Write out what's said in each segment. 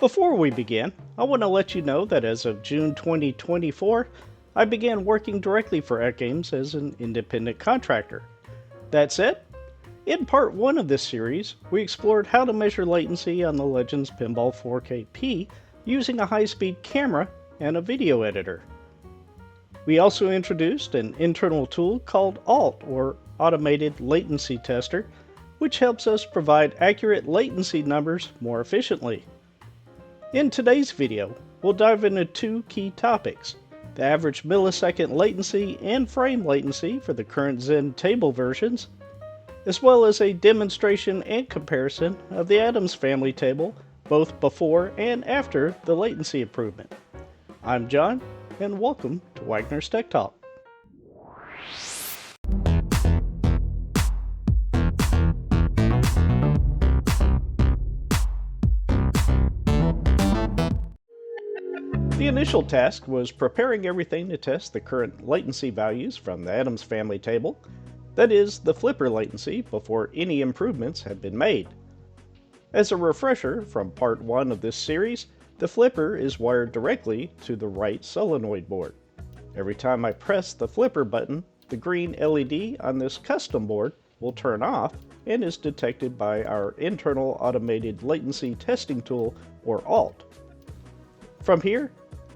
Before we begin, I want to let you know that as of June 2024, I began working directly for AtGames as an independent contractor. That said, in part 1 of this series, we explored how to measure latency on the Legends Pinball 4KP using a high-speed camera and a video editor. We also introduced an internal tool called ALT, or Automated Latency Tester, which helps us provide accurate latency numbers more efficiently. In today's video, we'll dive into two key topics: the average millisecond latency and frame latency for the current Zen table versions, as well as a demonstration and comparison of the Adams family table both before and after the latency improvement. I'm John, and welcome to Wagner's Tech Talk. The initial task was preparing everything to test the current latency values from the Adams family table, that is, the flipper latency, before any improvements had been made. As a refresher from part 1 of this series, the flipper is wired directly to the right solenoid board. Every time I press the flipper button, the green LED on this custom board will turn off and is detected by our internal automated latency testing tool, or ALT. From here,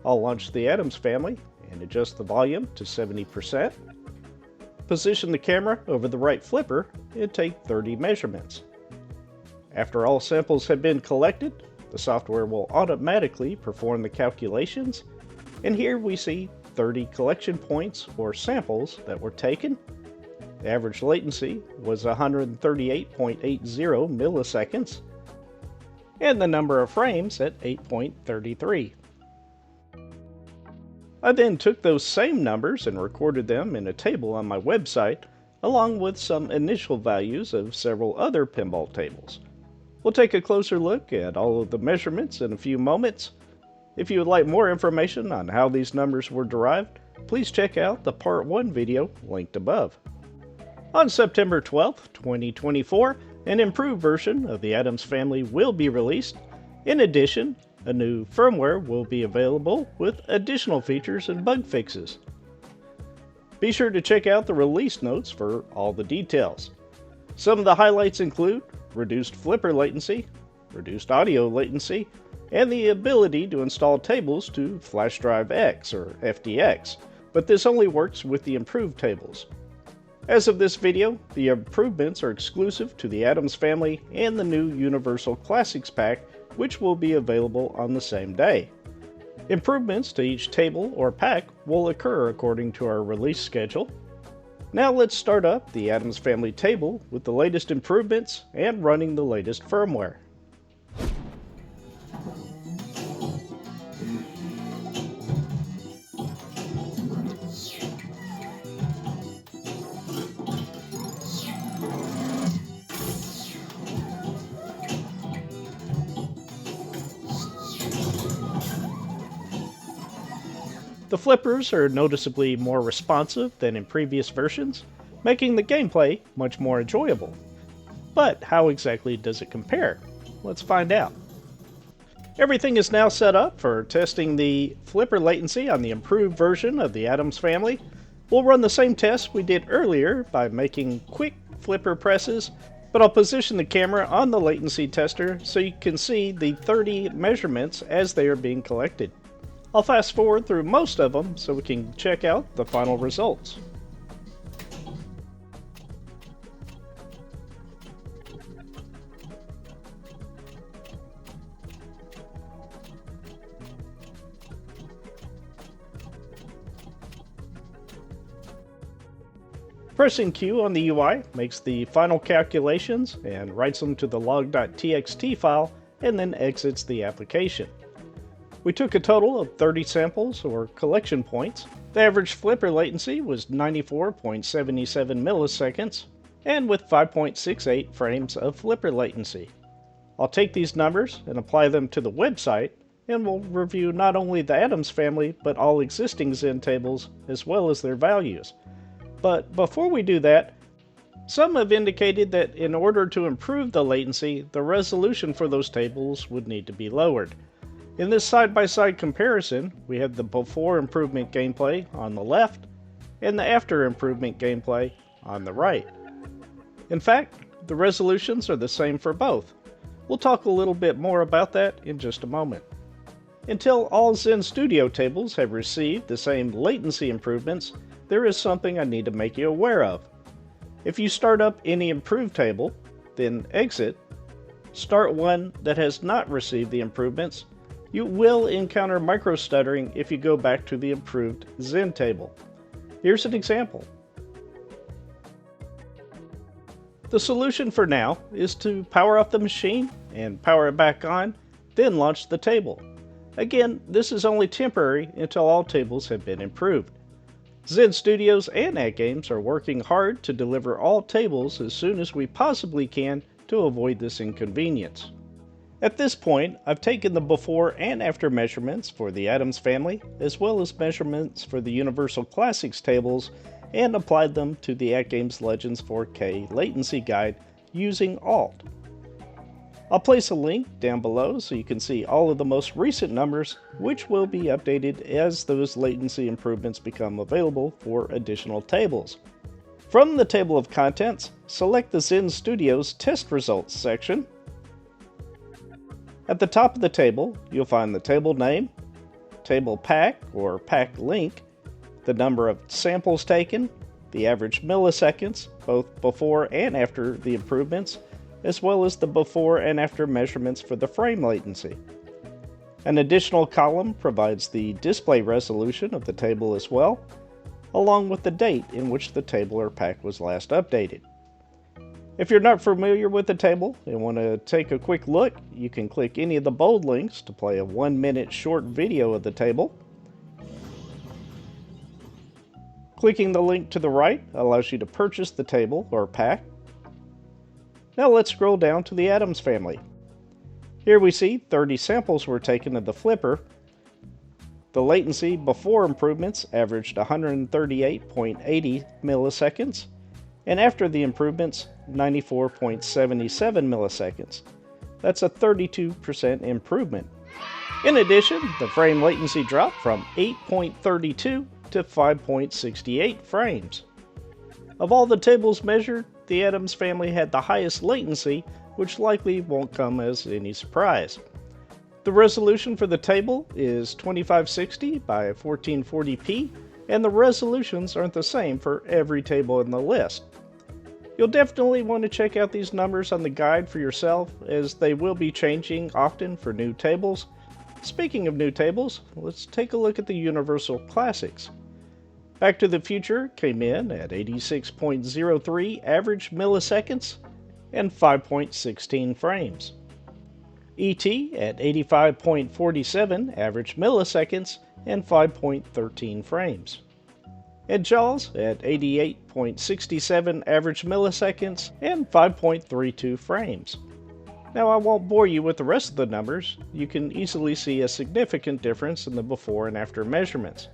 I'll launch the Adams family and adjust the volume to 70%, position the camera over the right flipper, and take 30 measurements. After all samples have been collected, the software will automatically perform the calculations, and here we see 30 collection points or samples that were taken. The average latency was 138.80 milliseconds, and the number of frames at 8.33. I then took those same numbers and recorded them in a table on my website, along with some initial values of several other pinball tables. We'll take a closer look at all of the measurements in a few moments. If you would like more information on how these numbers were derived, please check out the Part 1 video linked above. On September 12, 2024, an improved version of the Adams family will be released. In addition, a new firmware will be available with additional features and bug fixes. Be sure to check out the release notes for all the details. Some of the highlights include reduced flipper latency, reduced audio latency, and the ability to install tables to Flash Drive X or FDX, but this only works with the improved tables. As of this video, the improvements are exclusive to the Adams family and the new Universal Classics pack, which will be available on the same day. Improvements to each table or pack will occur according to our release schedule. Now let's start up the Adams family table with the latest improvements and running the latest firmware. The flippers are noticeably more responsive than in previous versions, making the gameplay much more enjoyable. But how exactly does it compare? Let's find out. Everything is now set up for testing the flipper latency on the improved version of the Adams family. We'll run the same test we did earlier by making quick flipper presses, but I'll position the camera on the latency tester so you can see the 30 measurements as they are being collected. I'll fast forward through most of them so we can check out the final results. Pressing Q on the UI makes the final calculations and writes them to the log.txt file and then exits the application. We took a total of 30 samples or collection points. The average flipper latency was 94.77 milliseconds, and with 5.68 frames of flipper latency. I'll take these numbers and apply them to the website, and we'll review not only the Adams family, but all existing Zen tables, as well as their values. But before we do that, Some have indicated that in order to improve the latency, the resolution for those tables would need to be lowered. In this side-by-side comparison, we have the before improvement gameplay on the left and the after improvement gameplay on the right. In fact, the resolutions are the same for both. We'll talk a little bit more about that in just a moment. Until all Zen Studio tables have received the same latency improvements, there is something I need to make you aware of. If you start up any improved table, then exit, start one that has not received the improvements, you will encounter micro-stuttering if you go back to the improved Zen table. Here's an example. The solution for now is to power up the machine and power it back on, then launch the table. Again, this is only temporary until all tables have been improved. Zen Studios and AtGames are working hard to deliver all tables as soon as we possibly can to avoid this inconvenience. At this point, I've taken the before and after measurements for the AtGames family, as well as measurements for the Universal Classics tables, and applied them to the AtGames Legends 4K latency guide using Alt. I'll place a link down below so you can see all of the most recent numbers, which will be updated as those latency improvements become available for additional tables. From the table of contents, select the Zen Studios Test Results section. At the top of the table, you'll find the table name, table pack or pack link, the number of samples taken, the average milliseconds, both before and after the improvements, as well as the before and after measurements for the frame latency. An additional column provides the display resolution of the table as well, along with the date in which the table or pack was last updated. If you're not familiar with the table and want to take a quick look, you can click any of the bold links to play a 1-minute short video of the table. Clicking the link to the right allows you to purchase the table or pack. Now let's scroll down to the AtGames family. Here we see 30 samples were taken of the flipper. The latency before improvements averaged 138.80 milliseconds, and after the improvements, 94.77 milliseconds. That's a 32% improvement. In addition, the frame latency dropped from 8.32 to 5.68 frames. Of all the tables measured, the AtGames family had the highest latency, which likely won't come as any surprise. The resolution for the table is 2560 by 1440p, and the resolutions aren't the same for every table in the list. You'll definitely want to check out these numbers on the guide for yourself, as they will be changing often for new tables. Speaking of new tables, let's take a look at the Universal Classics. Back to the Future came in at 86.03 average milliseconds and 5.16 frames. E.T. at 85.47 average milliseconds and 5.13 frames. And Jaws at 88.67 average milliseconds and 5.32 frames. Now I won't bore you with the rest of the numbers. You can easily see a significant difference in the before and after measurements.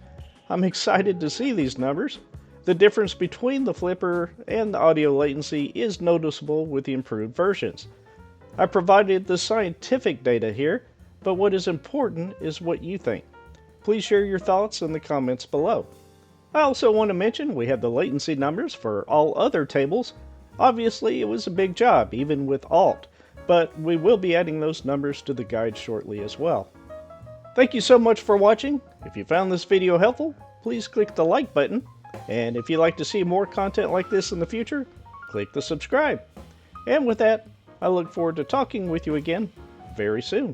I'm excited to see these numbers. The difference between the flipper and the audio latency is noticeable with the improved versions. I provided the scientific data here, but what is important is what you think. Please share your thoughts in the comments below. I also want to mention we have the latency numbers for all other tables. Obviously it was a big job, even with Alt, but we will be adding those numbers to the guide shortly as well. Thank you so much for watching. If you found this video helpful, please click the like button. And if you'd like to see more content like this in the future, click the subscribe. And with that, I look forward to talking with you again very soon.